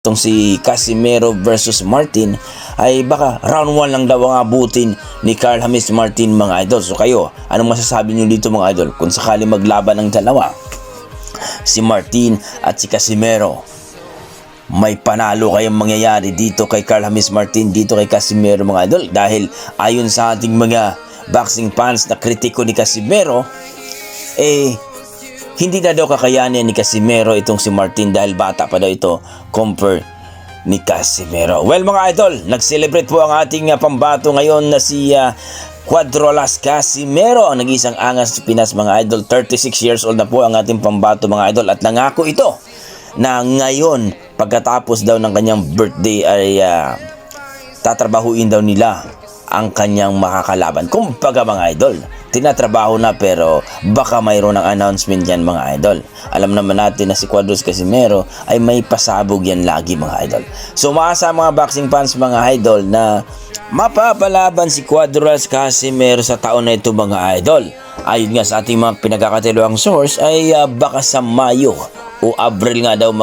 itong si Casimero versus Martin ay baka round 1 lang daw ang abutin ni Carl James Martin mga idol. So kayo, anong masasabi niyo dito mga idol? Kung sakali maglaban ng dalawa, si Martin at si Casimero, may panalo kayong mangyayari dito kay Carl James Martin, dito kay Casimero mga idol? Dahil ayon sa ating mga boxing fans na kritiko ni Casimero, hindi na daw kakayanin ni Casimero itong si Martin dahil bata pa daw ito compare ni Casimero. Well mga idol, nag-celebrate po ang ating pambato ngayon na si Cuadrolas Casimero, ang nag-iisang angas sa Pinas mga idol. 36 years old na po ang ating pambato mga idol at nangako ito na ngayon pagkatapos daw ng kanyang birthday ay tatrabahuin daw nila ang kanyang makakalaban. Kumbaga mga idol, tinatrabaho na pero baka mayroon ng announcement yan mga idol. Alam naman natin na si Cuadros Casimero ay may pasabog yan lagi mga idol. So maasa mga boxing fans mga idol na mapapalaban si Cuadros Casimero sa taon na ito mga idol. Ayon nga sa ating mga pinagkakatiluang source ay baka sa Mayo o Abril nga daw